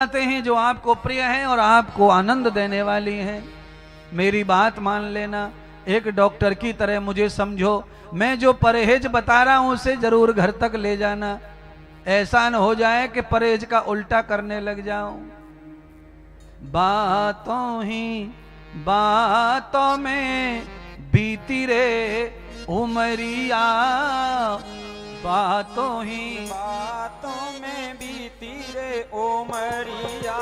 आते हैं जो आपको प्रिय हैं और आपको आनंद देने वाली हैं। मेरी बात मान लेना, एक डॉक्टर की तरह मुझे समझो। मैं जो परहेज बता रहा हूं उसे जरूर घर तक ले जाना। ऐसा न हो जाए कि परहेज का उल्टा करने लग जाऊं। बातों ही बातों में बीती रे उमरिया, बातों ही बातों में बीती रे उमरिया,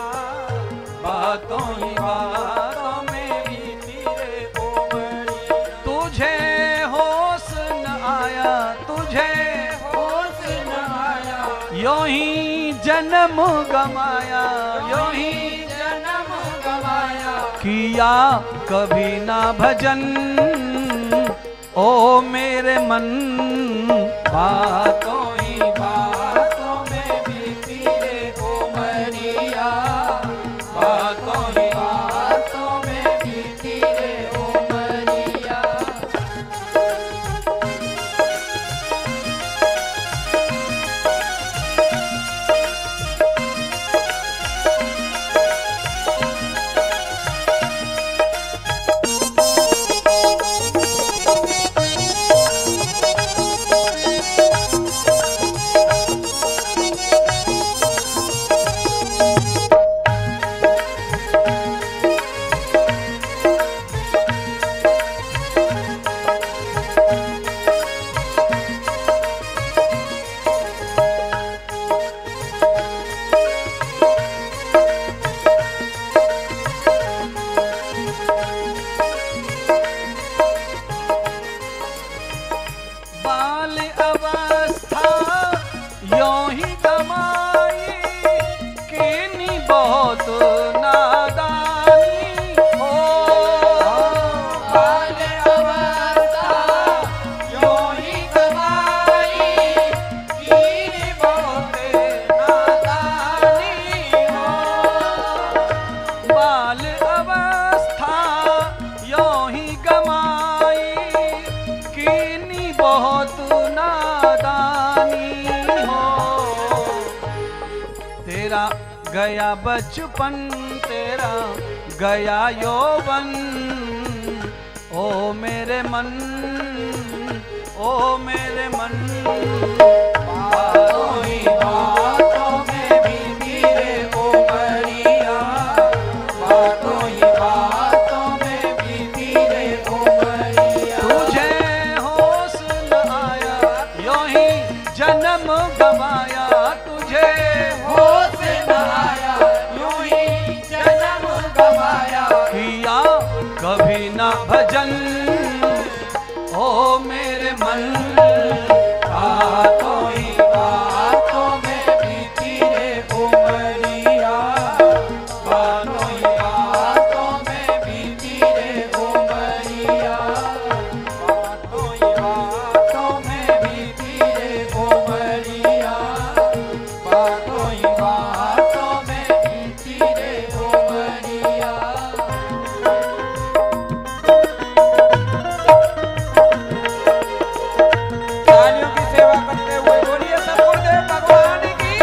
बातों ही बातों में बीती रे उमरिया। तुझे होश न आया, तुझे होश न आया, यूं ही जन्म गमाया, यूं ही जन्म गवाया। किया कभी ना भजन ओ मेरे मन। बातों ही बातों में बीती रे उमरिया, बातों ही बातों में बीती रे उमरिया। बाल अवस्था यूं ही गमाई, कीनी बहुत नादानी हो। बाल अवस्था यूं ही गवाई, कीनी बहुत नादानी हो। बाल अवस्था यूं ही गमाई, कीनी बहुत नादानी हो। तेरा गया बचपन, तेरा गया यौवन, ओ मेरे मन, ओ मेरे मन। बातों ही बातों में बीती रे उमरिया, बातों ही बातों में बीती रे उमरिया। तुझे होश न आया, यूं ही जन्म गवाया, तुझे होश न आया, यूं ही जन्म गवाया। किया कभी ना भजन ओ मेरे मन। बातों ही बातों में बीती रे उमरिया, बातों ही बातों में बीती रे उमरिया, बातों ही बातों में बीती रे उमरिया, बातों ही बातों में बीती रे उमरिया। तालियों की सेवा करते हुए बोलिए सतगुरुदेव भगवान की।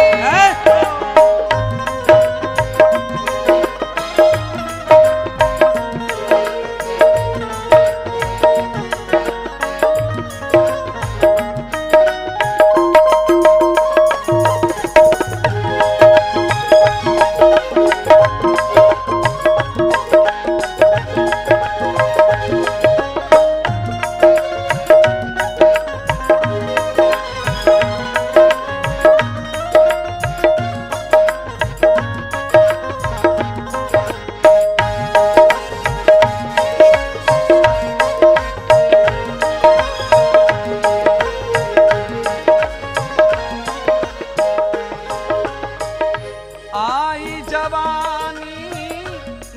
आई जवानी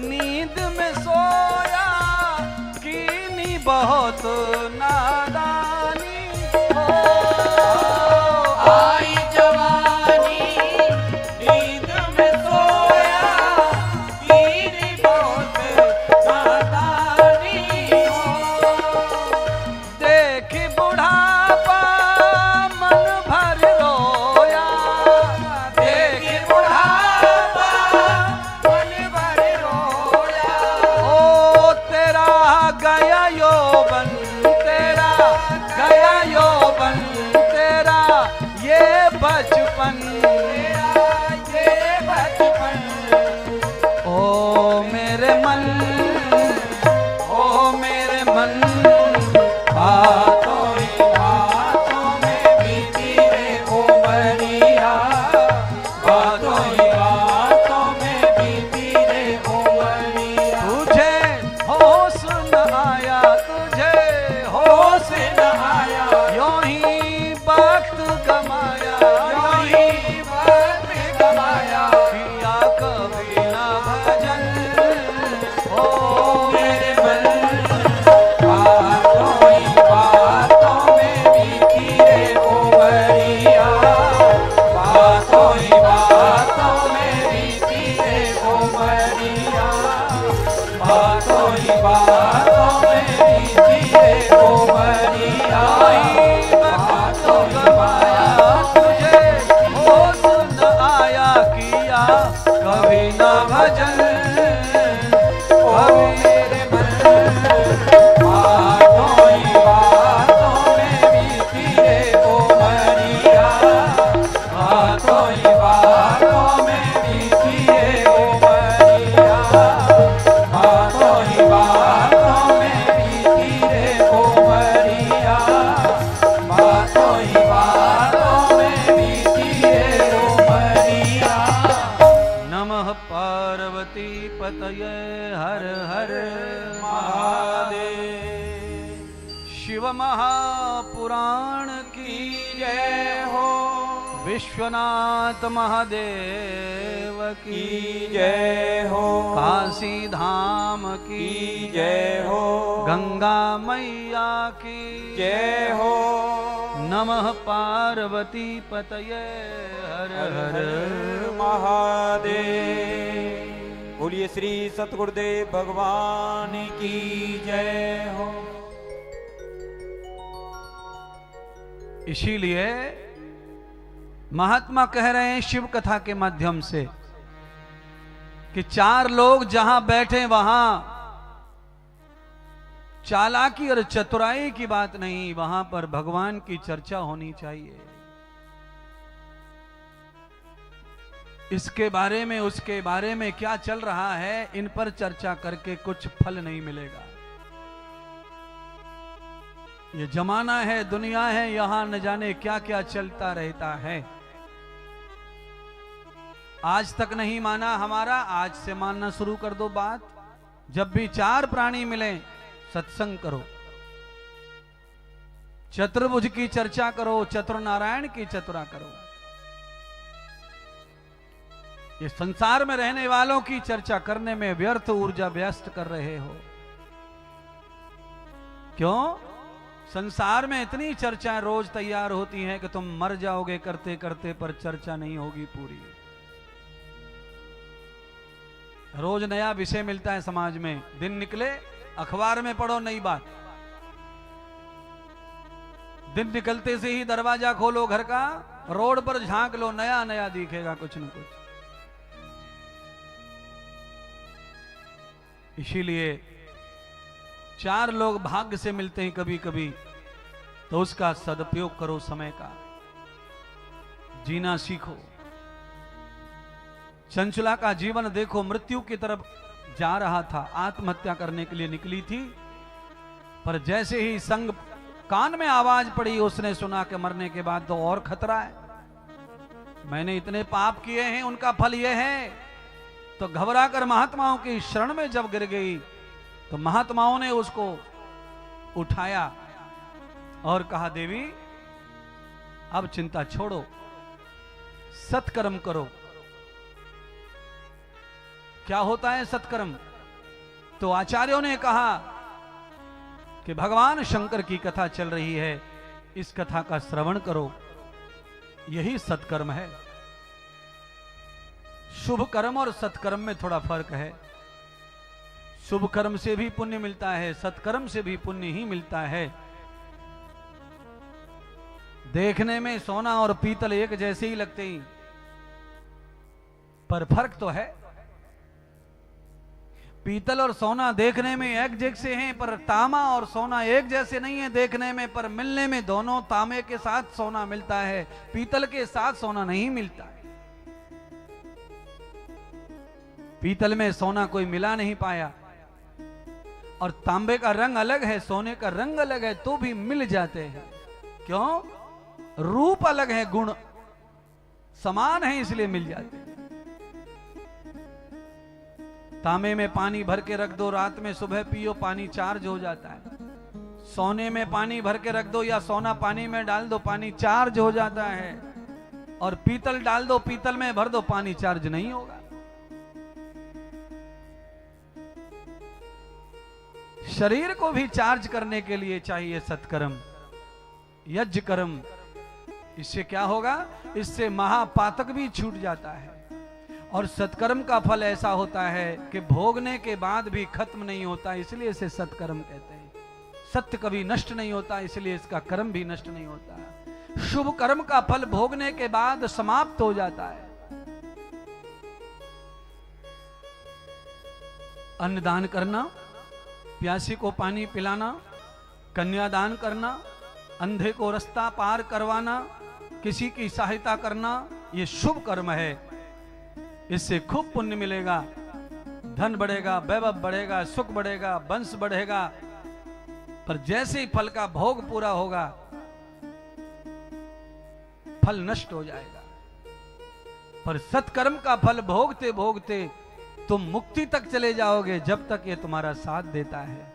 नींद में सोया, कीनी बहुत नादानी हो। आई जवानी नींद में सोया, कीनी बहुत नादानी हो। देख बुढ़ापा मन भर रोया, देख बुढ़ापा कोमरिया, बातों ही बातों में बीती रे कोमरिया, बातों ही माया तुझे हो सुन आया किया कभी न भजन ओ मेरे मन, बातों ही बातों में बीती रे कोमरिया, बातों ही बातों में बीती रे कोमरिया, बातों ही बातों में बीती रे कोमरिया, बातों ही बातों में बीती रे कोमरिया। नमः पार्वती पतये हर हर महादेव। शिव महापुराण की जय हो, विश्वनाथ महादेव की की जय हो, काशी धाम की की जय हो, गंगा मैया की जय हो। नमः पार्वती पतये हर हर महादेव। बोलिए श्री सतगुरुदेव भगवान की जय हो। इसीलिए महात्मा कह रहे हैं शिव कथा के माध्यम से कि चार लोग जहां बैठे वहां चालाकी और चतुराई की बात नहीं, वहां पर भगवान की चर्चा होनी चाहिए। इसके बारे में उसके बारे में क्या चल रहा है, इन पर चर्चा करके कुछ फल नहीं मिलेगा। ये जमाना है, दुनिया है, यहां न जाने क्या क्या चलता रहता है। आज तक नहीं माना हमारा, आज से मानना शुरू कर दो बात। जब भी चार प्राणी मिले सत्संग करो, चतुर्भुज की चर्चा करो, चतुर नारायण की चतुरा करो। ये संसार में रहने वालों की चर्चा करने में व्यर्थ ऊर्जा व्यस्त कर रहे हो। क्यों? संसार में इतनी चर्चाएं रोज तैयार होती हैं कि तुम मर जाओगे करते करते, पर चर्चा नहीं होगी पूरी। रोज नया विषय मिलता है समाज में, दिन निकले अखबार में पढ़ो नई बात। दिन निकलते से ही दरवाजा खोलो घर का, रोड पर झांक लो, नया नया दिखेगा कुछ न कुछ। इसीलिए चार लोग भाग्य से मिलते हैं कभी कभी, तो उसका सदुपयोग करो, समय का जीना सीखो। चंचला का जीवन देखो, मृत्यु की तरफ जा रहा था, आत्महत्या करने के लिए निकली थी, पर जैसे ही संग कान में आवाज पड़ी, उसने सुना कि मरने के बाद तो और खतरा है, मैंने इतने पाप किए हैं, उनका फल यह है। तो घबराकर महात्माओं की शरण में जब गिर गई, तो महात्माओं ने उसको उठाया और कहा, देवी अब चिंता छोड़ो, सत्कर्म करो। क्या होता है सत्कर्म? तो आचार्यों ने कहा कि भगवान शंकर की कथा चल रही है, इस कथा का श्रवण करो, यही सत्कर्म है। शुभ कर्म और सत्कर्म में थोड़ा फर्क है। शुभ कर्म से भी पुण्य मिलता है, सत्कर्म से भी पुण्य ही मिलता है। देखने में सोना और पीतल एक जैसे ही लगते ही, पर फर्क तो है। पीतल और सोना देखने में एक जैसे हैं, पर तांबा और सोना एक जैसे नहीं है देखने में, पर मिलने में दोनों, तांबे के साथ सोना मिलता है, पीतल के साथ सोना नहीं मिलता है। पीतल में सोना कोई मिला नहीं पाया, और तांबे का रंग अलग है, सोने का रंग अलग है, तो भी मिल जाते हैं। क्यों? रूप अलग है, गुण समान है, इसलिए मिल जाते हैं। तांबे में पानी भर के रख दो, रात में सुबह पियो, पानी चार्ज हो जाता है। सोने में पानी भर के रख दो या सोना पानी में डाल दो, पानी चार्ज हो जाता है। और पीतल डाल दो, पीतल में भर दो, पानी चार्ज नहीं होगा। शरीर को भी चार्ज करने के लिए चाहिए सत्कर्म, यज्ञ कर्म। इससे क्या होगा? इससे महापातक भी छूट जाता है। और सत्कर्म का फल ऐसा होता है कि भोगने के बाद भी खत्म नहीं होता, इसलिए इसे सत्कर्म कहते हैं। सत्य कभी नष्ट नहीं होता, इसलिए इसका कर्म भी नष्ट नहीं होता। शुभ कर्म का फल भोगने के बाद समाप्त हो जाता है। अन्नदान करना, प्यासी को पानी पिलाना, कन्यादान करना, अंधे को रास्ता पार करवाना, किसी की सहायता करना, ये शुभ कर्म है। इससे खूब पुण्य मिलेगा, धन बढ़ेगा, वैभव बढ़ेगा, सुख बढ़ेगा, वंश बढ़ेगा। पर जैसे ही फल का भोग पूरा होगा, फल नष्ट हो जाएगा। पर सत्कर्म का फल भोगते भोगते तुम मुक्ति तक चले जाओगे, जब तक ये तुम्हारा साथ देता है।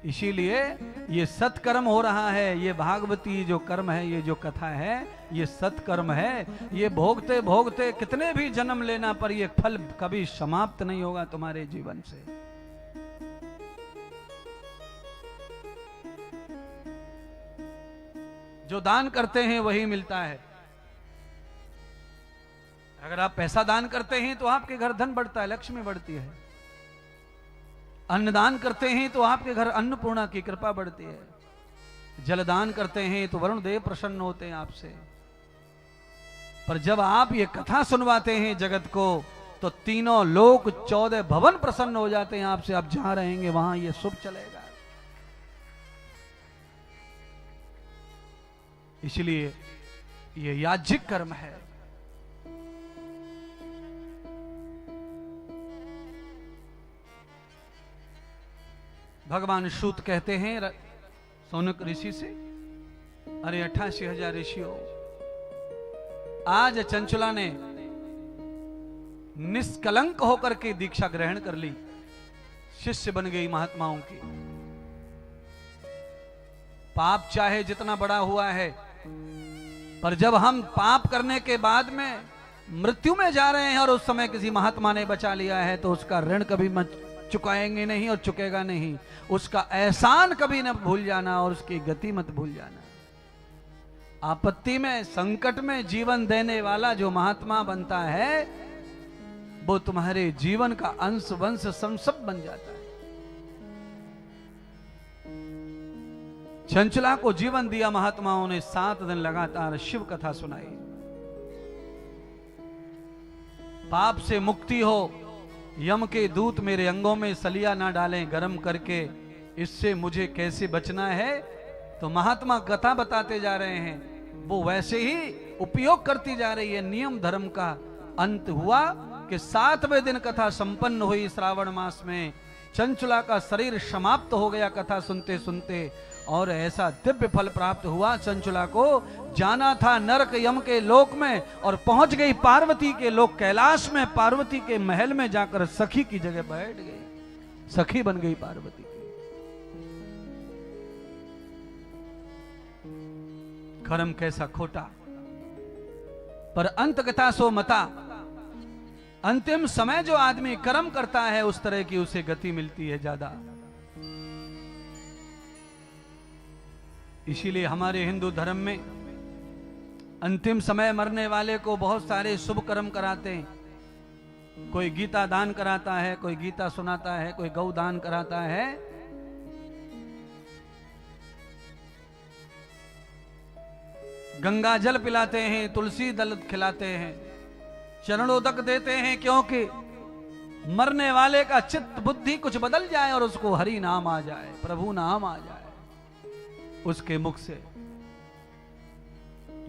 इसीलिए ये सत्कर्म हो रहा है, ये भागवती जो कर्म है, ये जो कथा है, ये सत्कर्म है। ये भोगते भोगते कितने भी जन्म लेना, पर ये फल कभी समाप्त नहीं होगा तुम्हारे जीवन से। जो दान करते हैं वही मिलता है। अगर आप पैसा दान करते हैं तो आपके घर धन बढ़ता है, लक्ष्मी बढ़ती है। अन्नदान करते हैं तो आपके घर अन्नपूर्णा की कृपा बढ़ती है। जलदान करते हैं तो वरुण देव प्रसन्न होते हैं आपसे। पर जब आप ये कथा सुनवाते हैं जगत को, तो तीनों लोक 14 भवन प्रसन्न हो जाते हैं आपसे। आप जहां रहेंगे वहां ये शुभ चलेगा। इसलिए ये याज्ञिक कर्म है। भगवान सूत कहते हैं सौनक ऋषि से, अरे 88,000 ऋषियों, आज चंचला ने निष्कलंक होकर के दीक्षा ग्रहण कर ली, शिष्य बन गई महात्माओं की। पाप चाहे जितना बड़ा हुआ है, पर जब हम पाप करने के बाद में मृत्यु में जा रहे हैं और उस समय किसी महात्मा ने बचा लिया है, तो उसका ऋण कभी मत चुकाएंगे नहीं और चुकेगा नहीं। उसका एहसान कभी न भूल जाना और उसकी गति मत भूल जाना। आपत्ति में, संकट में जीवन देने वाला जो महात्मा बनता है, वो तुम्हारे जीवन का अंश वंश सब बन जाता है। चंचला को जीवन दिया महात्माओं ने, 7 दिन लगातार शिव कथा सुनाई। पाप से मुक्ति हो, यम के दूत मेरे अंगों में सलिया ना डालें गरम करके, इससे मुझे कैसे बचना है। तो महात्मा कथा बताते जा रहे हैं, वो वैसे ही उपयोग करती जा रही है। नियम धर्म का अंत हुआ कि 7वें दिन कथा संपन्न हुई श्रावण मास में। चंचला का शरीर समाप्त हो गया कथा सुनते सुनते, और ऐसा दिव्य फल प्राप्त हुआ। चंचला को जाना था नरक यम के लोक में, और पहुंच गई पार्वती के लोक कैलाश में। पार्वती के महल में जाकर सखी की जगह बैठ गई, सखी बन गई पार्वती की। कर्म कैसा खोटा, पर अंत कथा सो मता। अंतिम समय जो आदमी कर्म करता है, उस तरह की उसे गति मिलती है ज्यादा। इसीलिए हमारे हिंदू धर्म में अंतिम समय मरने वाले को बहुत सारे शुभ कर्म कराते हैं। कोई गीता दान कराता है, कोई गीता सुनाता है, कोई गौ दान कराता है। गंगा जल पिलाते हैं, तुलसी दल खिलाते हैं, चरणोदक देते हैं, क्योंकि मरने वाले का चित्त बुद्धि कुछ बदल जाए और उसको हरि नाम आ जाए, प्रभु नाम आ जाए उसके मुख से।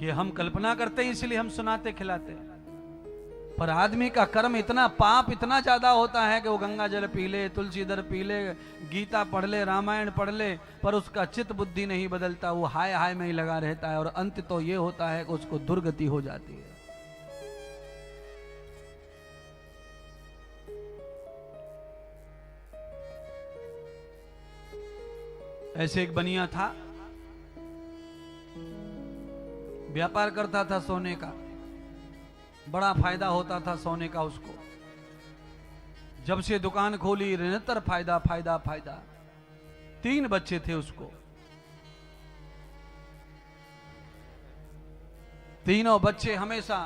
ये हम कल्पना करते हैं, इसलिए हम सुनाते खिलाते हैं। पर आदमी का कर्म इतना, पाप इतना ज्यादा होता है कि वो गंगा जल पी ले, तुलसी दल पी ले, गीता पढ़ ले, रामायण पढ़ ले, पर उसका चित्त बुद्धि नहीं बदलता। वो हाय हाय में ही लगा रहता है, और अंत तो ये होता है कि उसको दुर्गति हो जाती है। ऐसे एक बनिया था, व्यापार करता था सोने का, बड़ा फायदा होता था सोने का उसको। जब से दुकान खोली निरंतर फायदा फायदा फायदा। 3 बच्चे थे उसको, तीनों बच्चे हमेशा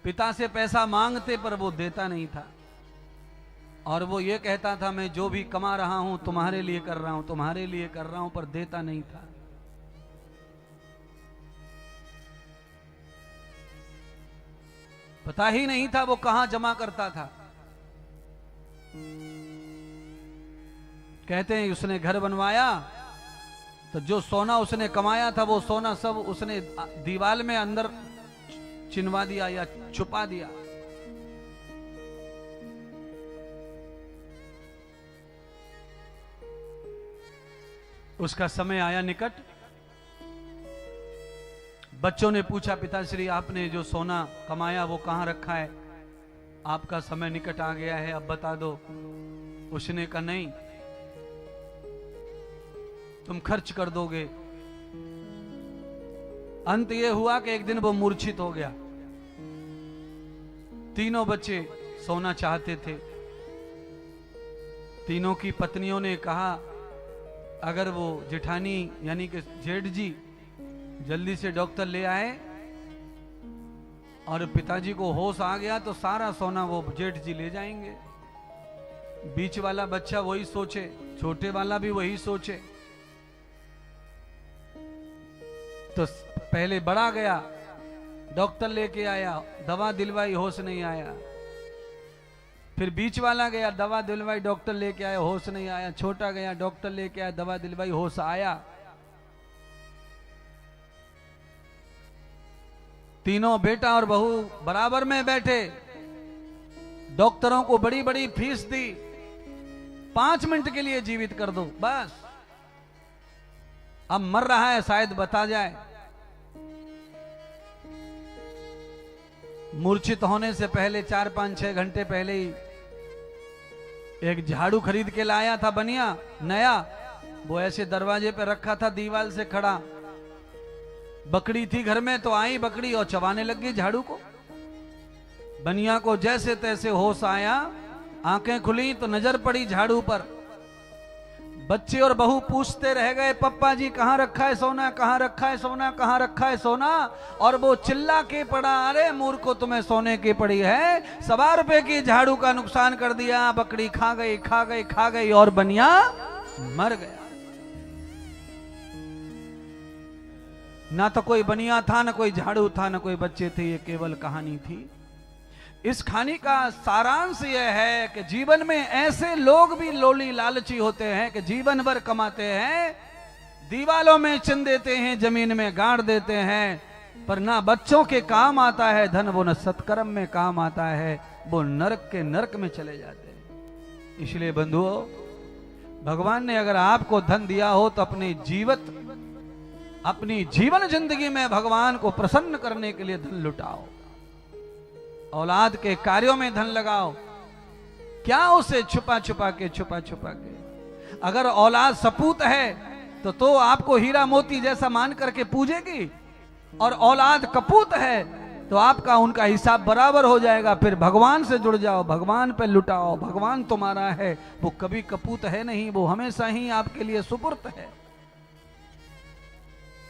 पिता से पैसा मांगते पर वो देता नहीं था, और वो ये कहता था मैं जो भी कमा रहा हूं तुम्हारे लिए कर रहा हूं, तुम्हारे लिए कर रहा हूं, पर देता नहीं था। पता ही नहीं था वो कहां जमा करता था। कहते हैं उसने घर बनवाया तो जो सोना उसने कमाया था वो सोना सब उसने दीवार में अंदर चिनवा दिया या छुपा दिया। उसका समय आया निकट। बच्चों ने पूछा पिताश्री आपने जो सोना कमाया वो कहां रखा है, आपका समय निकट आ गया है, अब बता दो। उसने कहा नहीं, तुम खर्च कर दोगे। अंत ये हुआ कि एक दिन वो मूर्छित हो गया। तीनों बच्चे सोना चाहते थे। तीनों की पत्नियों ने कहा अगर वो जेठानी यानी कि जेठ जी जल्दी से डॉक्टर ले आए और पिताजी को होश आ गया तो सारा सोना वो जेठ जी ले जाएंगे। बीच वाला बच्चा वही सोचे, छोटे वाला भी वही सोचे। तो पहले बड़ा गया, डॉक्टर लेके आया, दवा दिलवाई, होश नहीं आया। फिर बीच वाला गया, दवा दिलवाई, डॉक्टर लेके आया, होश नहीं आया। छोटा गया, डॉक्टर लेके आया, दवा दिलवाई, होश आया। तीनों बेटा और बहू बराबर में बैठे, डॉक्टरों को बड़ी बड़ी फीस दी, 5 मिनट के लिए जीवित कर दो बस, अब मर रहा है शायद बता जाए। मूर्छित होने से पहले 4, 5, 6 घंटे पहले ही एक झाड़ू खरीद के लाया था बनिया नया, वो ऐसे दरवाजे पे रखा था दीवार से खड़ा। बकरी थी घर में तो आई बकरी और चबाने लग गई झाड़ू को। बनिया को जैसे तैसे होश आया, आंखें खुली तो नजर पड़ी झाड़ू पर। बच्चे और बहू पूछते रह गए पप्पा जी कहां रखा है सोना, कहां रखा है सोना, कहां रखा है सोना। और वो चिल्ला के पड़ा अरे मूर्खो तुम्हें सोने की पड़ी है, 1.25 रुपए की झाड़ू का नुकसान कर दिया, बकरी खा गई खा गई खा गई और बनिया मर गया। ना तो कोई बनिया था, ना कोई झाड़ू था, ना कोई बच्चे थे, ये केवल कहानी थी। इस कहानी का सारांश यह है कि जीवन में ऐसे लोग भी लोली लालची होते हैं कि जीवन भर कमाते हैं, दीवालों में चिन देते हैं, जमीन में गाड़ देते हैं, पर ना बच्चों के काम आता है धन, वो न सत्कर्म में काम आता है, वो नरक के नरक में चले जाते हैं। इसलिए बंधुओं, भगवान ने अगर आपको धन दिया हो तो अपनी जीवन जिंदगी में भगवान को प्रसन्न करने के लिए धन लुटाओ, औलाद के कार्यों में धन लगाओ। क्या उसे छुपा छुपा के अगर औलाद सपूत है तो आपको हीरा मोती जैसा मान करके पूजेगी, और औलाद कपूत है तो आपका उनका हिसाब बराबर हो जाएगा। फिर भगवान से जुड़ जाओ, भगवान पे लुटाओ, भगवान तुम्हारा है, वो कभी कपूत है नहीं, वो हमेशा ही आपके लिए सुपुर्द है।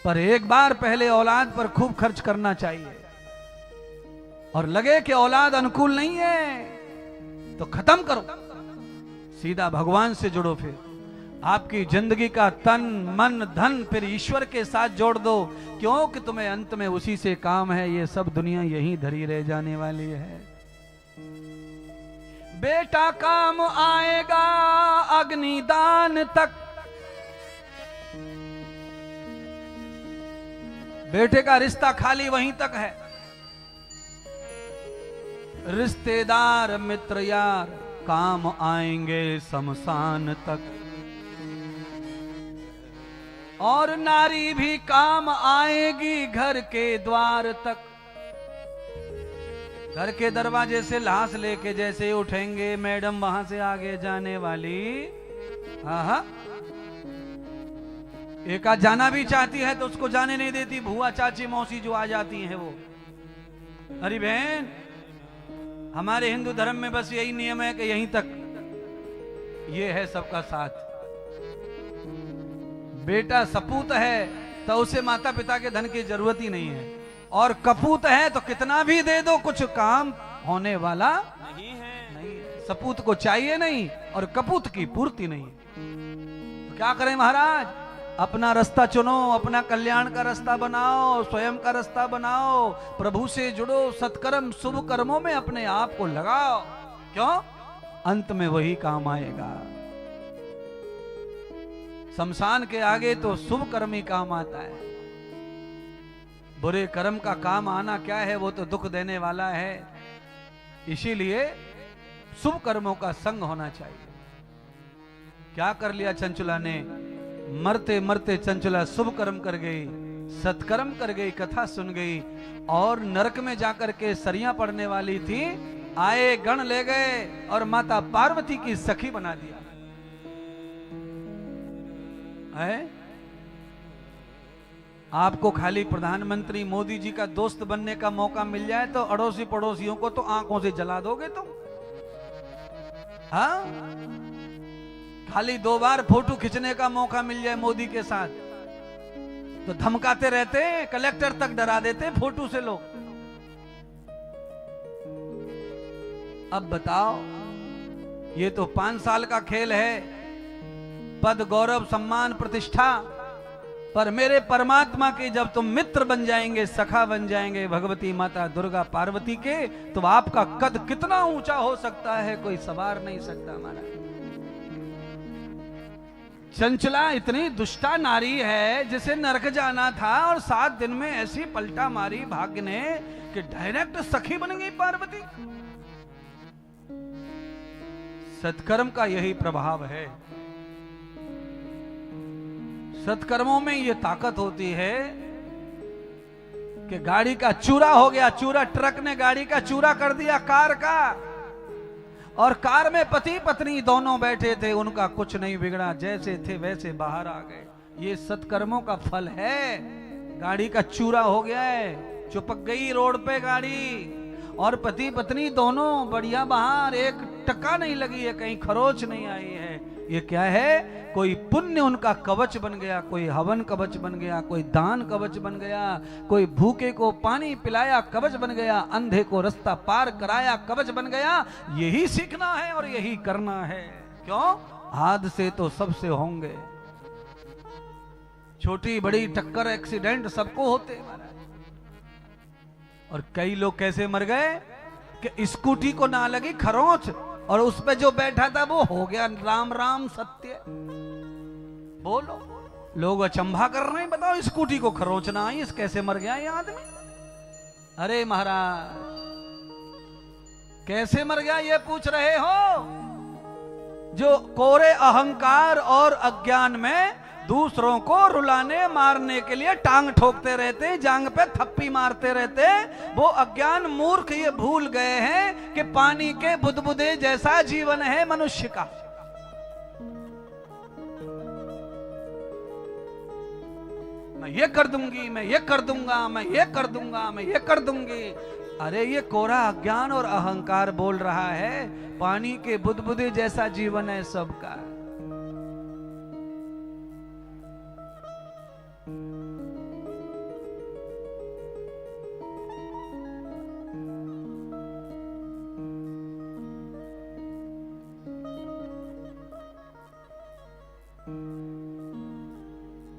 पर एक बार पहले औलाद पर खूब खर्च करना चाहिए, और लगे कि औलाद अनुकूल नहीं है तो खत्म करो, सीधा भगवान से जुड़ो। फिर आपकी जिंदगी का तन मन धन फिर ईश्वर के साथ जोड़ दो, क्योंकि तुम्हें अंत में उसी से काम है। ये सब दुनिया यहीं धरी रह जाने वाली है। बेटा काम आएगा अग्निदान तक, बेटे का रिश्ता खाली वहीं तक है। रिश्तेदार मित्र यार काम आएंगे शमशान तक, और नारी भी काम आएगी घर के द्वार तक। घर के दरवाजे से लाश लेके जैसे उठेंगे मैडम वहां से आगे जाने वाली, हाँ, एक आध जाना भी चाहती है तो उसको जाने नहीं देती, भुआ चाची मौसी जो आ जाती हैं वो। अरे बहन, हमारे हिंदू धर्म में बस यही नियम है कि यहीं तक, ये है सबका साथ। बेटा सपूत है तो उसे माता पिता के धन की जरूरत ही नहीं है, और कपूत है तो कितना भी दे दो कुछ काम होने वाला नहीं है। नहीं है। सपूत को चाहिए नहीं और कपूत की पूर्ति नहीं। तो क्या करें महाराज, अपना रास्ता चुनो, अपना कल्याण का रास्ता बनाओ, स्वयं का रास्ता बनाओ, प्रभु से जुड़ो, सत्कर्म शुभ कर्मों में अपने आप को लगाओ। क्यों? अंत में वही काम आएगा। शमशान के आगे तो शुभ कर्म ही काम आता है। बुरे कर्म का काम आना क्या है, वो तो दुख देने वाला है। इसीलिए शुभ कर्मों का संग होना चाहिए। क्या कर लिया चंचुला ने? मरते मरते चंचुला शुभ कर्म कर गई, सत्कर्म कर गई, कथा सुन गई और नरक में जाकर के सरियां पड़ने वाली थी, आए गण ले गए और माता पार्वती की सखी बना दिया है। आपको खाली प्रधानमंत्री मोदी जी का दोस्त बनने का मौका मिल जाए तो अड़ोसी पड़ोसियों को तो आंखों से जला दोगे तुम। हाँ, खाली 2 बार फोटो खींचने का मौका मिल जाए मोदी के साथ तो धमकाते रहते, कलेक्टर तक डरा देते फोटो से लोग। अब बताओ, ये तो 5 साल का खेल है, पद गौरव सम्मान प्रतिष्ठा, पर मेरे परमात्मा के जब तुम मित्र बन जाएंगे, सखा बन जाएंगे भगवती माता दुर्गा पार्वती के, तो आपका कद कितना ऊंचा हो सकता है कोई सवार नहीं सकता। हमारा चंचला इतनी दुष्टा नारी है जिसे नरक जाना था और 7 दिन में ऐसी पलटा मारी भाग्य ने कि डायरेक्ट सखी बन गई पार्वती। सत्कर्म का यही प्रभाव है। सत्कर्मों में ये ताकत होती है कि गाड़ी का चूरा हो गया, चूरा, ट्रक ने गाड़ी का चूरा कर दिया कार का, और कार में पति पत्नी दोनों बैठे थे, उनका कुछ नहीं बिगड़ा, जैसे थे वैसे बाहर आ गए। ये सत्कर्मों का फल है। गाड़ी का चूरा हो गया है, चिपक गई रोड पे गाड़ी, और पति पत्नी दोनों बढ़िया बाहर, एक टका नहीं लगी है, कहीं खरोच नहीं आई है। ये क्या है? कोई पुण्य उनका कवच बन गया, कोई हवन कवच बन गया, कोई दान कवच बन गया, कोई भूखे को पानी पिलाया कवच बन गया, अंधे को रास्ता पार कराया कवच बन गया। यही सीखना है और यही करना है। क्यों? हादसे तो सबसे होंगे, छोटी बड़ी टक्कर एक्सीडेंट सबको होते महाराज। और कई लोग कैसे मर गए कि स्कूटी को ना लगी खरोंच और उस पे जो बैठा था वो हो गया राम राम सत्य। बोलो, लोग अचंभा कर रहे हैं, बताओ स्कूटी को खरोंच ना आई, इस कैसे मर गया ये आदमी? अरे महाराज, कैसे मर गया ये पूछ रहे हो? जो कोरे अहंकार और अज्ञान में दूसरों को रुलाने मारने के लिए टांग ठोकते रहते, जांग पे थप्पी मारते रहते, वो अज्ञान मूर्ख ये भूल गए हैं कि पानी के बुदबुदे जैसा जीवन है मनुष्य का। मैं ये कर दूंगी, मैं ये कर दूंगा, मैं ये कर दूंगा, मैं ये कर दूंगी। अरे ये कोरा अज्ञान और अहंकार बोल रहा है पानी के बुदबुदे जैसा जीवन है सबका।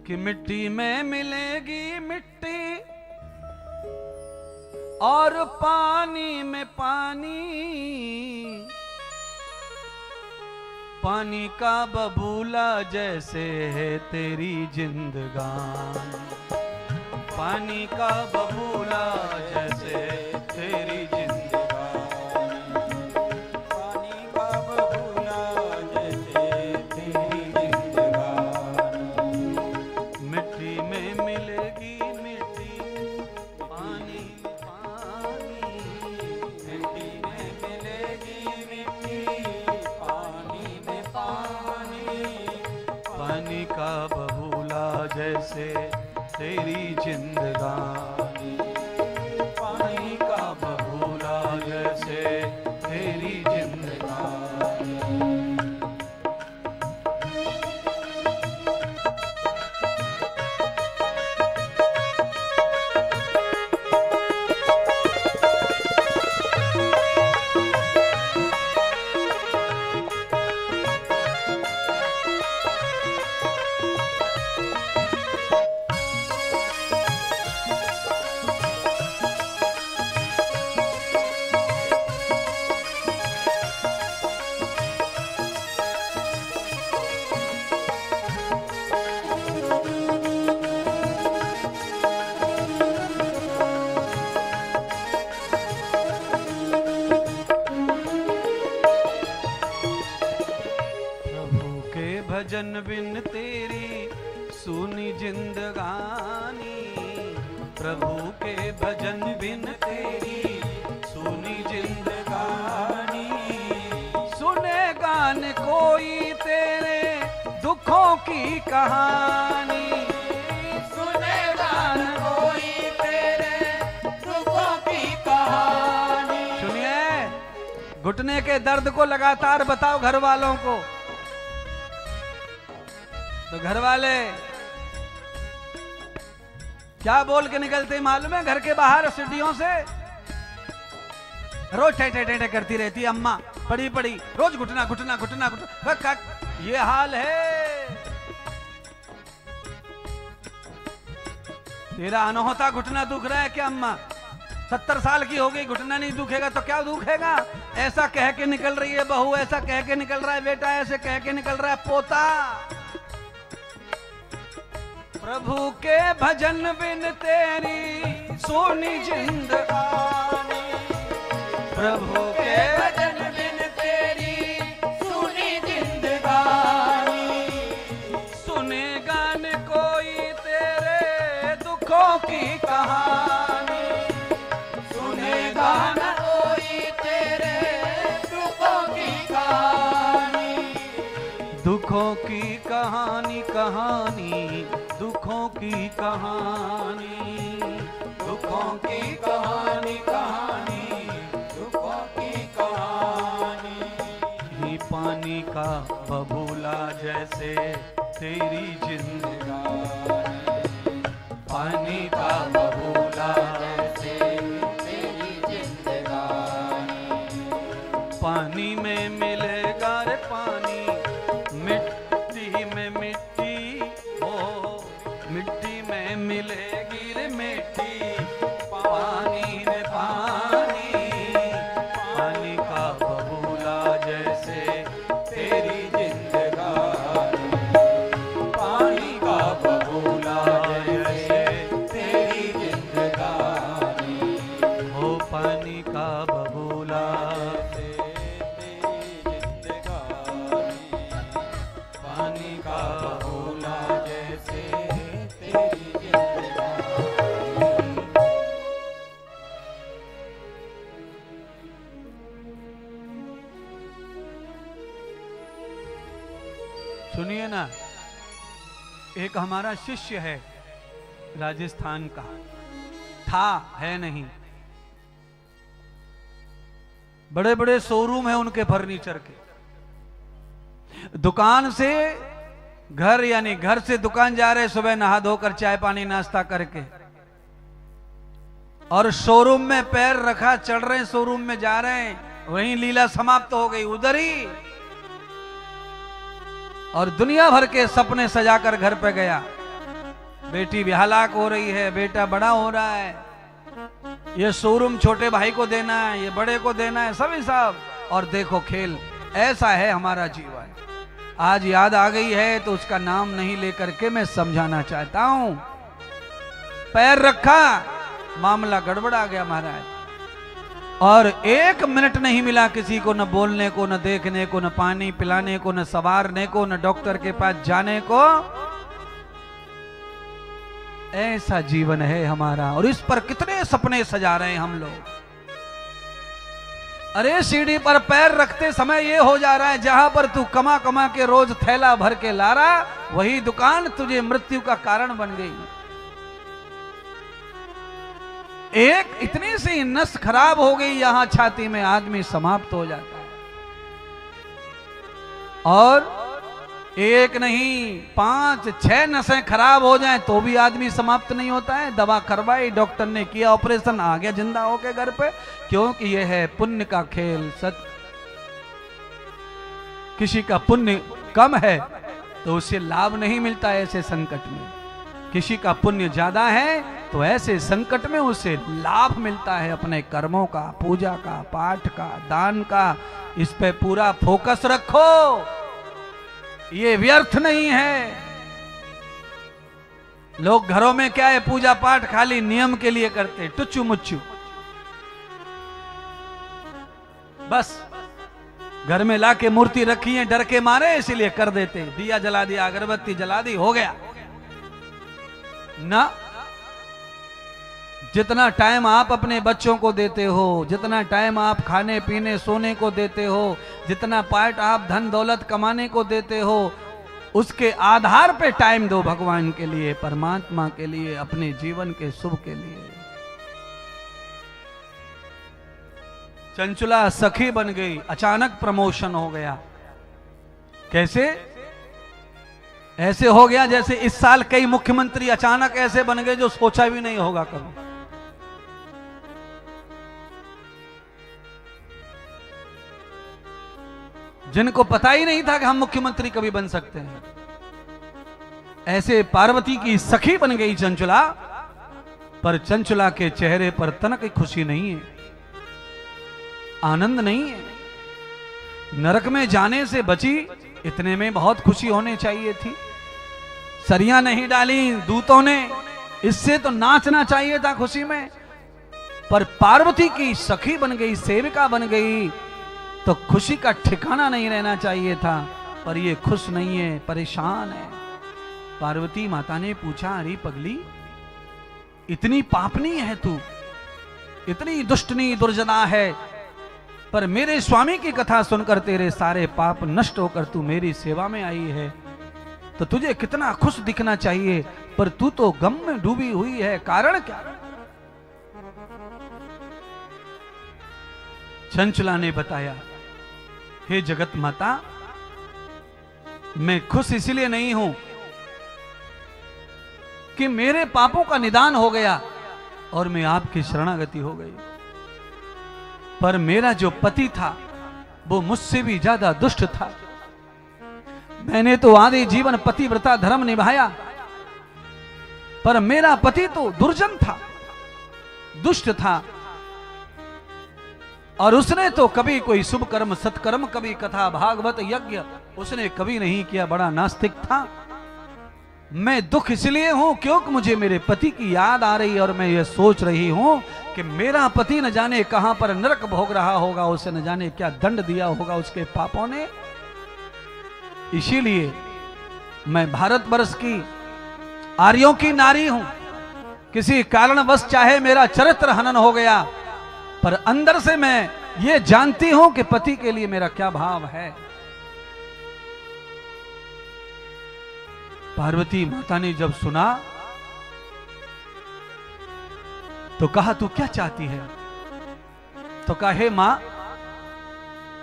कि मिट्टी में मिलेगी मिट्टी और पानी में पानी, पानी का बबूला जैसे है तेरी जिंदगानी, पानी का बबूला जैसे है तेरी जिंदगानी, पानी का बबूला जैसे तेरी जिंदगानी। मिट्टी में मिलेगी मिट्टी, पानी पानी, मिट्टी में मिलेगी मिट्टी, पानी में पानी, पानी का बबूला जैसे तेरी जिंदगानी, पानी का बबूला जैसे तेरी जिंदगानी। भजन बिन तेरी सुनी जिंदगानी, प्रभु के भजन बिन तेरी सुनी जिंदगानी। सुने गान कोई तेरे दुखों की कहानी, सुने गान कोई तेरे दुखों की कहानी। सुनिए, घुटने के दर्द को लगातार बताओ घर वालों को, तो घर वाले क्या बोल के निकलते मालूम है? घर के बाहर सीढ़ियों से रोज ठे ठे ठे करती रहती है अम्मा, पड़ी पड़ी रोज घुटना घुटना घुटना घुटना, ये हाल है। तेरा अनहोता घुटना दुख रहा है क्या अम्मा? 70 साल की हो गई, घुटना नहीं दुखेगा तो क्या दुखेगा? ऐसा कह के निकल रही है बहू, ऐसा कह के निकल रहा है बेटा, ऐसे कह के निकल रहा है पोता। प्रभु के भजन बिन तेरी सोनी जिंदगानी, प्रभु के भजन बिन तेरी सुनी जिंदगानी। सुने गान कोई तेरे दुखों की कहानी, सुने गान कोई तेरे दुखों की कहानी। दुखों की कहानी कहानी, दुखों की कहानी, दुखों की कहानी कहानी, दुखों की कहानी। ही पानी का बबूला जैसे तेरी जिंदगानी, पानी का बबूला जैसे तेरी जिंदगानी। पानी में मिलेगा रे पानी, मिट्टी में मिट्टी, ओ मिट्टी में मिलेगी रे मिट्टी, पानी में पानी, पानी का बबूला जैसे तेरी जिंदगानी, पानी का बबूला जैसे तेरी जिंदगानी। हो पानी का बबूला पानी का बबूला जैसे तेरी जिंदगानी। सुनिए ना, एक हमारा शिष्य है राजस्थान का, था है नहीं, बड़े बड़े शोरूम है उनके फर्नीचर के, दुकान से घर यानी घर से दुकान जा रहे, सुबह नहा धोकर चाय पानी नाश्ता करके, और शोरूम में पैर रखा, चढ़ रहे हैं शोरूम में जा रहे हैं, वहीं लीला समाप्त हो गई उधर ही, और दुनिया भर के सपने सजाकर घर पे गया। बेटी ब्याहलाक हो रही है, बेटा बड़ा हो रहा है, ये शोरूम छोटे भाई को देना है, ये बड़े को देना है, सभी सब, और देखो खेल। ऐसा है हमारा जीवन। आज याद आ गई है तो उसका नाम नहीं लेकर के मैं समझाना चाहता हूं। पैर रखा, मामला गड़बड़ा गया महाराज, और 1 मिनट नहीं मिला किसी को, न बोलने को, न देखने को, न पानी पिलाने को, न संवारने को, न डॉक्टर के पास जाने को। ऐसा जीवन है हमारा, और इस पर कितने सपने सजा रहे हैं हम लोग। अरे सीढ़ी पर पैर रखते समय ये हो जा रहा है, जहां पर तू कमा कमा के रोज थैला भर के ला रहा, वही दुकान तुझे मृत्यु का कारण बन गई। एक इतनी सी नस खराब हो गई यहां छाती में, आदमी समाप्त हो जाता है। और एक नहीं 5-6 नसें खराब हो जाएं तो भी आदमी समाप्त नहीं होता है। दवा करवाई, डॉक्टर ने किया ऑपरेशन, आ गया जिंदा होके घर पे, क्योंकि यह है पुण्य का खेल। किसी का पुण्य कम है तो उसे लाभ नहीं मिलता ऐसे संकट में, किसी का पुण्य ज्यादा है तो ऐसे संकट में उसे लाभ मिलता है अपने कर्मों का, पूजा का, पाठ का, दान का। इस पे पूरा फोकस रखो, ये व्यर्थ नहीं है। लोग घरों में क्या है, पूजा पाठ खाली नियम के लिए करते, टुच्चू मुच्चू, बस घर में लाके मूर्ति रखी है, डर के मारे इसलिए कर देते, दिया जला दिया, अगरबत्ती जला दी, हो गया ना। जितना टाइम आप अपने बच्चों को देते हो, जितना टाइम आप खाने पीने सोने को देते हो, जितना पार्ट आप धन दौलत कमाने को देते हो, उसके आधार पे टाइम दो भगवान के लिए, परमात्मा के लिए, अपने जीवन के शुभ के लिए। चंचला सखी बन गई, अचानक प्रमोशन हो गया। कैसे? ऐसे हो गया जैसे इस साल कई मुख्यमंत्री अचानक ऐसे बन गए जो सोचा भी नहीं होगा कभी। जिनको पता ही नहीं था कि हम मुख्यमंत्री कभी बन सकते हैं। ऐसे पार्वती की सखी बन गई चंचला, पर चंचला के चेहरे पर तनक खुशी नहीं है, आनंद नहीं है। नरक में जाने से बची, इतने में बहुत खुशी होनी चाहिए थी। सरियां नहीं डाली दूतों ने, इससे तो नाचना चाहिए था खुशी में। पर पार्वती की सखी बन गई, सेविका बन गई, तो खुशी का ठिकाना नहीं रहना चाहिए था। पर ये खुश नहीं है, परेशान है। पार्वती माता ने पूछा, अरे पगली, इतनी पापनी है तू, इतनी दुष्टनी दुर्जना है, पर मेरे स्वामी की कथा सुनकर तेरे सारे पाप नष्ट होकर तू मेरी सेवा में आई है, तो तुझे कितना खुश दिखना चाहिए, पर तू तो गम में डूबी हुई है, कारण क्या? चंचला ने बताया, हे जगत माता, मैं खुश इसलिए नहीं हूं कि मेरे पापों का निदान हो गया और मैं आपकी शरणागति हो गई, पर मेरा जो पति था वो मुझसे भी ज्यादा दुष्ट था। मैंने तो आधे जीवन पतिव्रता धर्म निभाया, पर मेरा पति तो दुर्जन था, दुष्ट था, और उसने तो कभी कोई शुभ कर्म सत्कर्म, कभी कथा भागवत यज्ञ उसने कभी नहीं किया, बड़ा नास्तिक था। मैं दुख इसलिए हूं क्योंकि मुझे मेरे पति की याद आ रही है, और मैं ये सोच रही हूं कि मेरा पति न जाने कहां पर नरक भोग रहा होगा, उसे न जाने क्या दंड दिया होगा उसके पापों ने। इसीलिए मैं भारतवर्ष की आर्यों की नारी हूं। किसी कारणवश चाहे मेरा चरित्र हनन हो गया, पर अंदर से मैं ये जानती हूं कि पति के लिए मेरा क्या भाव है। पार्वती माता ने जब सुना तो कहा, तू क्या चाहती है? तो कहा, हे मां,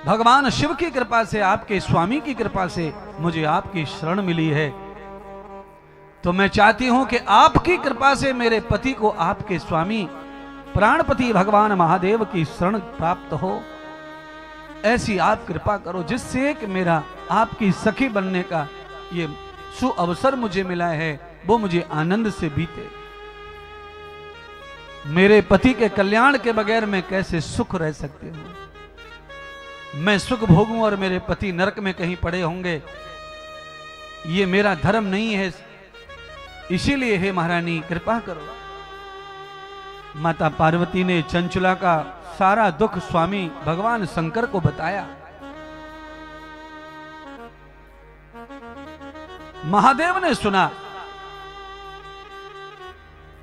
भगवान शिव की कृपा से, आपके स्वामी की कृपा से मुझे आपकी शरण मिली है, तो मैं चाहती हूं कि आपकी कृपा से मेरे पति को आपके स्वामी प्राणपति भगवान महादेव की शरण प्राप्त हो। ऐसी आप कृपा करो जिससे कि मेरा आपकी सखी बनने का ये सु अवसर मुझे मिला है, वो मुझे आनंद से बीते। मेरे पति के कल्याण के बगैर मैं कैसे सुख रह सकती हूं? मैं सुख भोगूं और मेरे पति नरक में कहीं पड़े होंगे, ये मेरा धर्म नहीं है। इसीलिए हे महारानी कृपा करो। माता पार्वती ने चंचला का सारा दुख स्वामी भगवान शंकर को बताया। महादेव ने सुना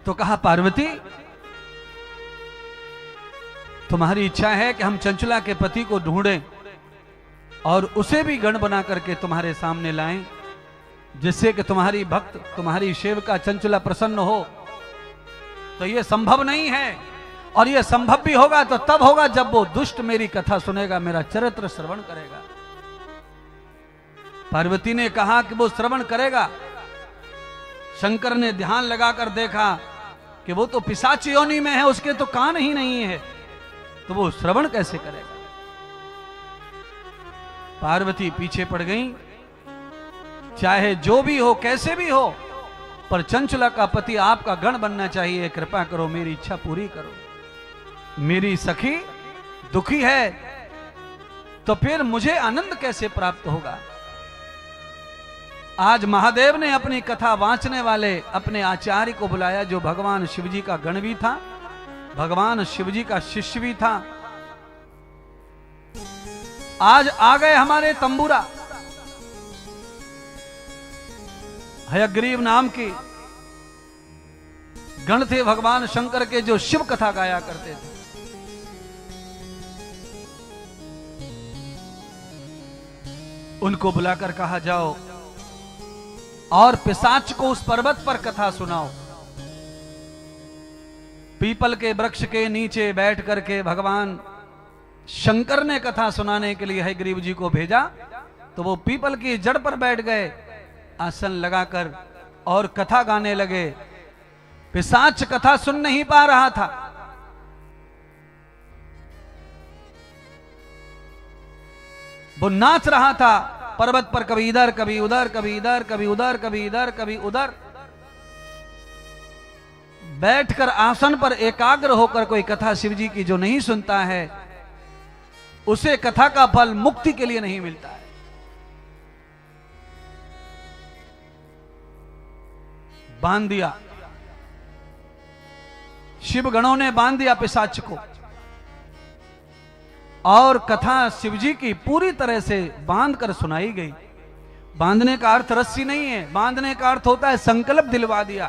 तो कहा, पार्वती, तुम्हारी इच्छा है कि हम चंचला के पति को ढूंढें और उसे भी गण बना करके तुम्हारे सामने लाएं, जिससे कि तुम्हारी भक्त, तुम्हारी सेविका चंचला प्रसन्न हो। तो यह संभव नहीं है, और यह संभव भी होगा तो तब होगा जब वो दुष्ट मेरी कथा सुनेगा, मेरा चरित्र श्रवण करेगा। पार्वती ने कहा कि वो श्रवण करेगा। शंकर ने ध्यान लगाकर देखा कि वो तो पिशाच योनि में है, उसके तो कान ही नहीं है, तो वो श्रवण कैसे करेगा? पार्वती पीछे पड़ गई। चाहे जो भी हो, कैसे भी हो, पर चंचला का पति आपका गण बनना चाहिए। कृपा करो, मेरी इच्छा पूरी करो। मेरी सखी दुखी है तो फिर मुझे आनंद कैसे प्राप्त होगा? आज महादेव ने अपनी कथा वांचने वाले अपने आचार्य को बुलाया, जो भगवान शिवजी का गण भी था, भगवान शिवजी का शिष्य भी था। आज आ गए हमारे तंबूरा। हयग्रीव नाम की गण थे भगवान शंकर के, जो शिव कथा गाया करते थे। उनको बुलाकर कहा जाओ और पिशाच को उस पर्वत पर कथा सुनाओ। पीपल के वृक्ष के नीचे बैठ करके भगवान शंकर ने कथा सुनाने के लिए हयग्रीव जी को भेजा। तो वो पीपल की जड़ पर बैठ गए आसन लगाकर और कथा गाने लगे। पिशाच कथा सुन नहीं पा रहा था। वो नाच रहा था पर्वत पर, कभी इधर कभी उधर, कभी इधर कभी उधर, कभी इधर कभी उधर। बैठकर आसन पर एकाग्र होकर कोई कथा शिव जी की जो नहीं सुनता है, उसे कथा का फल मुक्ति के लिए नहीं मिलता है। बांध दिया, शिव गणों ने बांध दिया पिशाच को। और कथा शिवजी की पूरी तरह से बांध कर सुनाई गई। बांधने का अर्थ रस्सी नहीं है, बांधने का अर्थ होता है संकल्प दिलवा दिया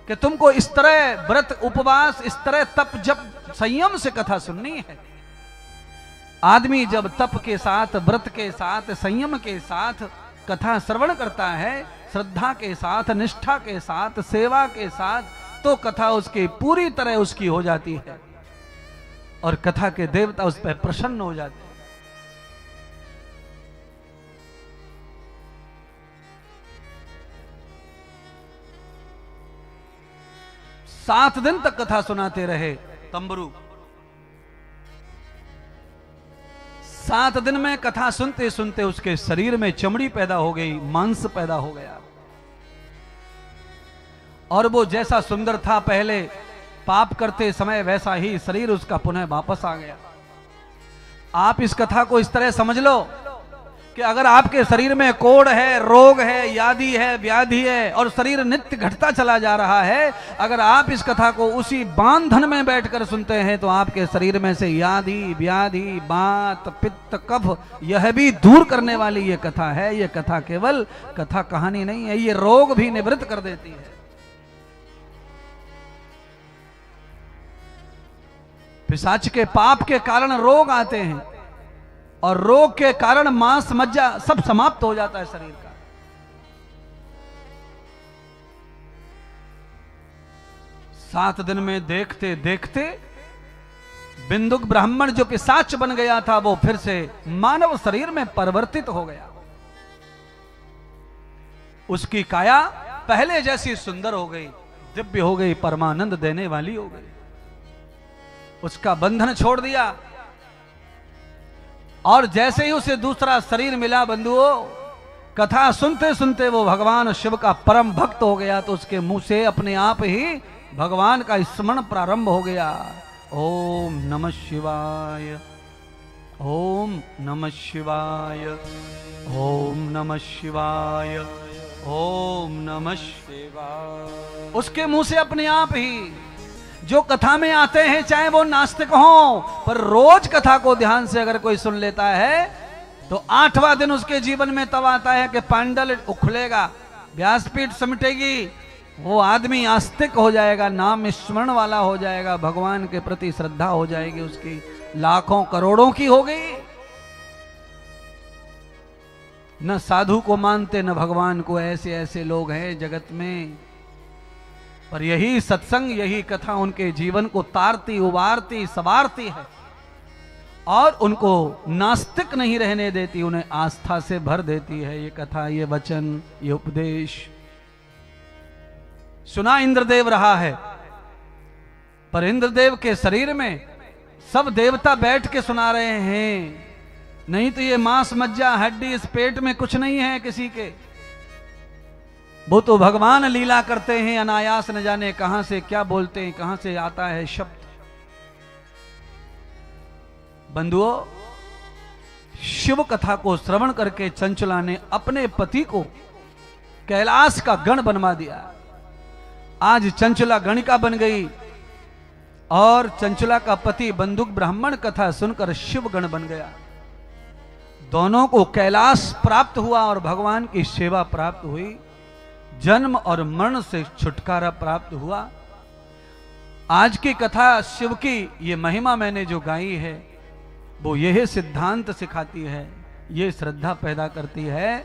कि तुमको इस तरह व्रत उपवास, इस तरह तप जप संयम से कथा सुननी है। आदमी जब तप के साथ, व्रत के साथ, संयम के साथ कथा श्रवण करता है, श्रद्धा के साथ, निष्ठा के साथ, सेवा के साथ, तो कथा उसकी पूरी तरह उसकी हो जाती है और कथा के देवता उस पर प्रसन्न हो जाते हैं। 7 दिन तक कथा सुनाते रहे तंबरू। 7 दिन में कथा सुनते सुनते उसके शरीर में चमड़ी पैदा हो गई, मांस पैदा हो गया। और वो जैसा सुंदर था पहले पाप करते समय, वैसा ही शरीर उसका पुनः वापस आ गया। आप इस कथा को इस तरह समझ लो कि अगर आपके शरीर में कोढ़ है, रोग है, यादि है, व्याधि है और शरीर नित्य घटता चला जा रहा है, अगर आप इस कथा को उसी बांधन में बैठकर सुनते हैं तो आपके शरीर में से यादि, व्याधि, बात, पित्त, कफ, यह भी दूर करने वाली ये कथा है। ये कथा केवल कथा कहानी नहीं है, ये रोग भी निवृत्त कर देती है। पिशाच के पाप के कारण रोग आते हैं और रोग के कारण मांस मज्जा सब समाप्त हो जाता है शरीर का। सात दिन में देखते देखते बिंदुक ब्राह्मण जो पिशाच बन गया था वो फिर से मानव शरीर में परिवर्तित हो गया। उसकी काया पहले जैसी सुंदर हो गई, दिव्य हो गई, परमानंद देने वाली हो गई। उसका बंधन छोड़ दिया और जैसे ही उसे दूसरा शरीर मिला बंधुओं, कथा सुनते सुनते वो भगवान शिव का परम भक्त हो गया। तो उसके मुंह से अपने आप ही भगवान का स्मरण प्रारंभ हो गया। ओम नमः शिवाय, ओम नमः शिवाय, ओम नमः शिवाय, ओम नमः शिवाय। उसके मुंह से अपने आप ही जो कथा में आते हैं, चाहे वो नास्तिक हों, पर रोज कथा को ध्यान से अगर कोई सुन लेता है तो 8वां दिन उसके जीवन में तब आता है कि पांडल उखलेगा, व्यासपीठ समिटेगी, वो आदमी आस्तिक हो जाएगा, नाम स्मरण वाला हो जाएगा, भगवान के प्रति श्रद्धा हो जाएगी उसकी, लाखों करोड़ों की हो गई। न साधु को मानते न भगवान को, ऐसे ऐसे लोग हैं जगत में। पर यही सत्संग, यही कथा उनके जीवन को तारती, उबारती, सवारती है और उनको नास्तिक नहीं रहने देती, उन्हें आस्था से भर देती है। ये कथा, ये वचन, ये उपदेश सुना इंद्रदेव रहा है, पर इंद्रदेव के शरीर में सब देवता बैठ के सुना रहे हैं। नहीं तो ये मांस मज्जा हड्डी इस पेट में कुछ नहीं है किसी के। वो तो भगवान लीला करते हैं, अनायास न जाने कहां से क्या बोलते हैं, कहां से आता है शब्द। बंधुओं, शिव कथा को श्रवण करके चंचला ने अपने पति को कैलाश का गण बनवा दिया। आज चंचला गणिका बन गई और चंचला का पति बंदुक ब्राह्मण कथा सुनकर शिव गण बन गया। दोनों को कैलाश प्राप्त हुआ और भगवान की सेवा प्राप्त हुई, जन्म और मरण से छुटकारा प्राप्त हुआ। आज की कथा शिव की ये महिमा मैंने जो गाई है वो यह सिद्धांत सिखाती है, ये श्रद्धा पैदा करती है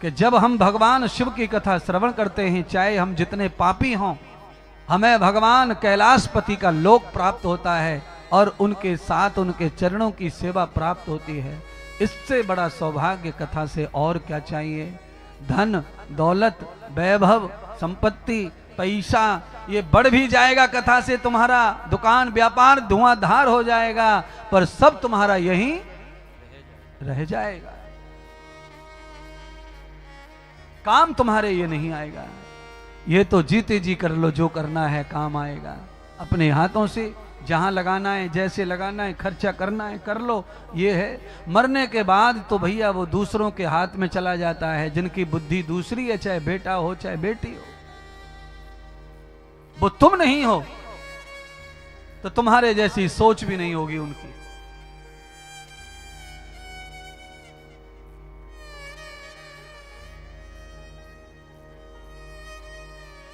कि जब हम भगवान शिव की कथा श्रवण करते हैं, चाहे हम जितने पापी हों, हमें भगवान कैलाशपति का लोक प्राप्त होता है और उनके साथ उनके चरणों की सेवा प्राप्त होती है। इससे बड़ा सौभाग्य कथा से और क्या चाहिए। धन दौलत वैभव संपत्ति पैसा ये बढ़ भी जाएगा कथा से, तुम्हारा दुकान व्यापार धुआंधार हो जाएगा, पर सब तुम्हारा यहीं रह जाएगा, काम तुम्हारे ये नहीं आएगा। ये तो जीते जी कर लो, जो करना है काम आएगा। अपने हाथों से जहां लगाना है, जैसे लगाना है, खर्चा करना है कर लो। ये है, मरने के बाद तो भैया वो दूसरों के हाथ में चला जाता है, जिनकी बुद्धि दूसरी है, चाहे बेटा हो चाहे बेटी हो। वो तुम नहीं हो तो तुम्हारे जैसी सोच भी नहीं होगी उनकी।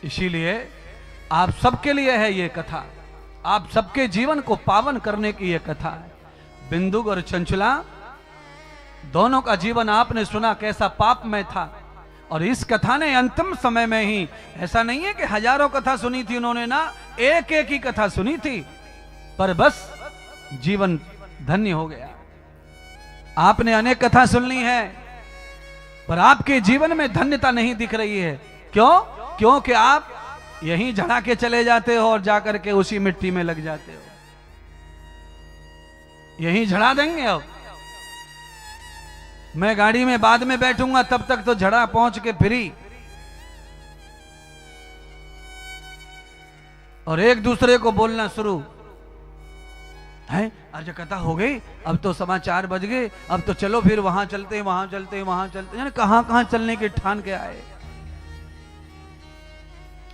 इसीलिए आप सबके लिए है ये कथा, आप सबके जीवन को पावन करने की ये कथा है। बिंदुक और चंचला दोनों का जीवन आपने सुना कैसा पापमय था, और इस कथा ने अंतिम समय में ही, ऐसा नहीं है कि हजारों कथा सुनी थी उन्होंने ना, एक एक ही कथा सुनी थी, पर बस जीवन धन्य हो गया। आपने अनेक कथा सुन ली है पर आपके जीवन में धन्यता नहीं दिख रही है। क्यों? क्योंकि आप यहीं झड़ा के चले जाते हो और जाकर के उसी मिट्टी में लग जाते हो। यहीं झड़ा देंगे अब, मैं गाड़ी में बाद में बैठूंगा, तब तक तो झड़ा पहुंच के फ्री, और एक दूसरे को बोलना शुरू है, आज कथा हो गई, अब तो समाचार बज गए, अब तो चलो फिर वहां चलते वहां चलते वहां चलते, यानी कहां कहां चलने के ठान के आए।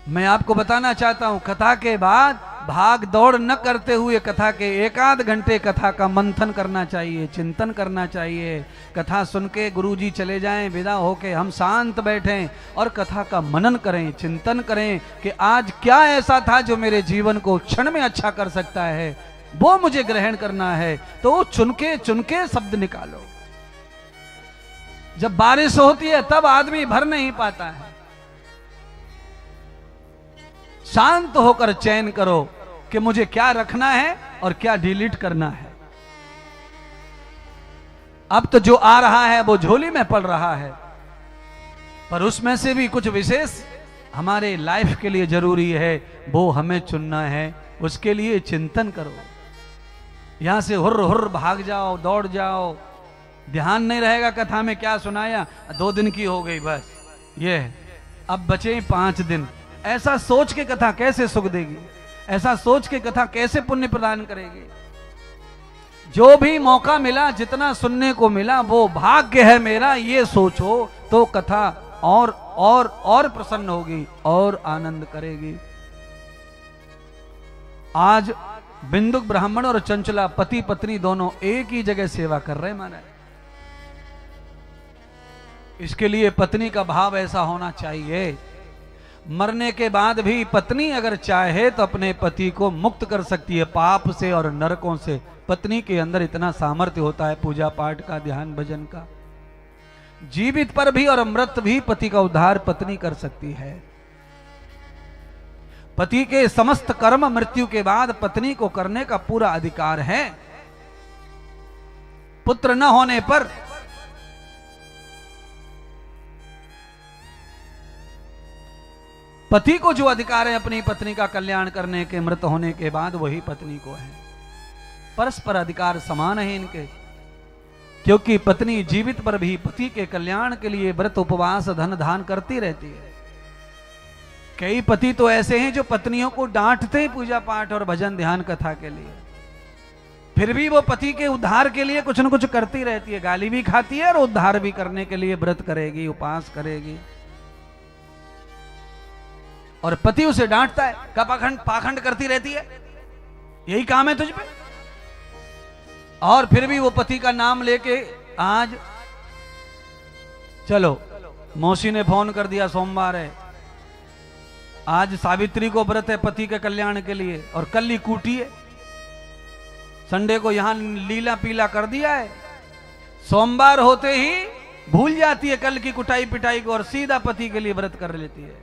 मैं आपको बताना चाहता हूं, कथा के बाद भाग दौड़ न करते हुए कथा के एक आध घंटे कथा का मंथन करना चाहिए, चिंतन करना चाहिए। कथा सुन के गुरुजी चले जाएं, विदा होके हम शांत बैठें और कथा का मनन करें, चिंतन करें कि आज क्या ऐसा था जो मेरे जीवन को क्षण में अच्छा कर सकता है, वो मुझे ग्रहण करना है। तो चुनके शब्द निकालो। जब बारिश होती है तब आदमी भर नहीं पाता है, शांत होकर चयन करो कि मुझे क्या रखना है और क्या डिलीट करना है। अब तो जो आ रहा है वो झोली में पड़ रहा है, पर उसमें से भी कुछ विशेष हमारे लाइफ के लिए जरूरी है, वो हमें चुनना है। उसके लिए चिंतन करो। यहां से हुर्र हुर्र भाग जाओ, दौड़ जाओ, ध्यान नहीं रहेगा कथा में क्या सुनाया, 2 दिन की हो गई बस, ये है, अब बचे 5 दिन। ऐसा सोच के कथा कैसे सुख देगी, ऐसा सोच के कथा कैसे पुण्य प्रदान करेगी। जो भी मौका मिला, जितना सुनने को मिला, वो भाग्य है मेरा, ये सोचो तो कथा और प्रसन्न होगी और आनंद करेगी। आज बिंदुक ब्राह्मण और चंचला पति पत्नी दोनों एक ही जगह सेवा कर रहे महाराज। इसके लिए पत्नी का भाव ऐसा होना चाहिए, मरने के बाद भी पत्नी अगर चाहे तो अपने पति को मुक्त कर सकती है पाप से और नरकों से। पत्नी के अंदर इतना सामर्थ्य होता है पूजा पाठ का, ध्यान भजन का। जीवित पर भी और मृत भी पति का उद्धार पत्नी कर सकती है। पति के समस्त कर्म मृत्यु के बाद पत्नी को करने का पूरा अधिकार है। पुत्र न होने पर पति को जो अधिकार है अपनी पत्नी का कल्याण करने के, मृत होने के बाद वही पत्नी को है। परस्पर अधिकार समान है इनके, क्योंकि पत्नी जीवित पर भी पति के कल्याण के लिए व्रत उपवास धन दान करती रहती है। कई पति तो ऐसे हैं जो पत्नियों को डांटते हैं पूजा पाठ और भजन ध्यान कथा के लिए, फिर भी वो पति के उद्धार के लिए कुछ न कुछ करती रहती है, गाली भी खाती है और उद्धार भी करने के लिए व्रत करेगी, उपवास करेगी। और पति उसे डांटता है, का पाखंड करती रहती है, यही काम है तुझ पे। और फिर भी वो पति का नाम लेके आज चलो मौसी ने फोन कर दिया सोमवार है, आज सावित्री को व्रत है पति के कल्याण के लिए, और कल ही कूटी है, संडे को यहां लीला पीला कर दिया है, सोमवार होते ही भूल जाती है कल की कुटाई पिटाई को और सीधा पति के लिए व्रत कर लेती है।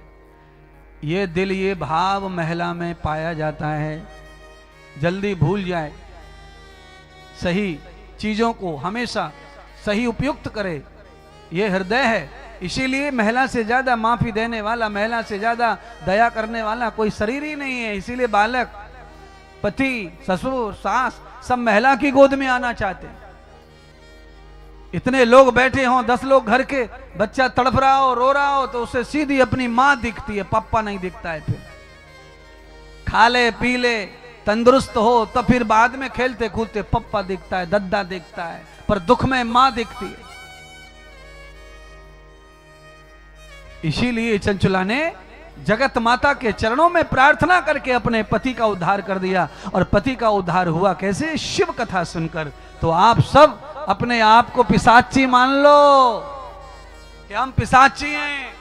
ये दिल ये भाव महिला में पाया जाता है, जल्दी भूल जाए, सही चीजों को हमेशा सही उपयुक्त करे, ये हृदय है। इसीलिए महिला से ज्यादा माफी देने वाला, महिला से ज्यादा दया करने वाला कोई शरीर ही नहीं है। इसीलिए बालक, पति, ससुर, सास सब महिला की गोद में आना चाहते हैं। इतने लोग बैठे हों, 10 लोग घर के, बच्चा तड़फ रहा हो, रो रहा हो, तो उसे सीधी अपनी मां दिखती है, पापा नहीं दिखता है। फिर खा ले पी ले तंदुरुस्त हो तो फिर बाद में खेलते कूदते पप्पा दिखता है, दद्दा दिखता है, पर दुख में मां दिखती है। इसीलिए चंचुला ने जगत माता के चरणों में प्रार्थना करके अपने पति का उद्धार कर दिया। और पति का उद्धार हुआ कैसे? शिव कथा सुनकर। तो आप सब अपने आप को पिशाची मान लो कि हम पिशाची हैं,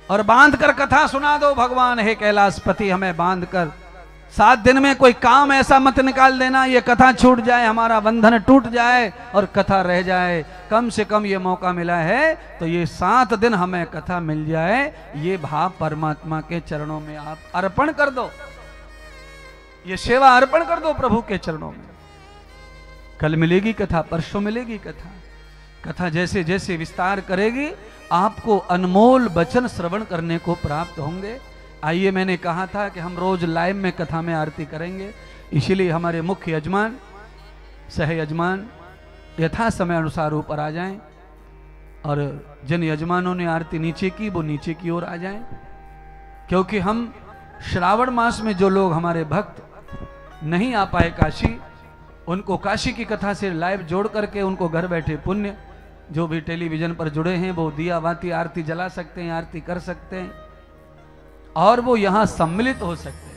और बांध कर कथा सुना दो, भगवान हे कैलाशपति हमें बांध कर 7 दिन में कोई काम ऐसा मत निकाल देना ये कथा छूट जाए, हमारा बंधन टूट जाए और कथा रह जाए। कम से कम ये मौका मिला है तो ये 7 दिन हमें कथा मिल जाए। ये भाव परमात्मा के चरणों में आप अर्पण कर दो, ये सेवा अर्पण कर दो प्रभु के चरणों में। कल मिलेगी कथा, परसों मिलेगी कथा। कथा जैसे जैसे विस्तार करेगी आपको अनमोल वचन श्रवण करने को प्राप्त होंगे। आइए, मैंने कहा था कि हम रोज लाइव में कथा में आरती करेंगे, इसीलिए हमारे मुख्य यजमान, सह यजमान यथा समय अनुसार ऊपर आ जाएं, और जिन यजमानों ने आरती नीचे की वो नीचे की ओर आ जाएं, क्योंकि हम श्रावण मास में जो लोग हमारे भक्त नहीं आ पाए काशी, उनको काशी की कथा से लाइव जोड़ करके उनको घर बैठे पुण्य, जो भी टेलीविजन पर जुड़े हैं वो दिया बाती आरती जला सकते हैं, आरती कर सकते हैं, और वो यहां सम्मिलित हो सकते हैं।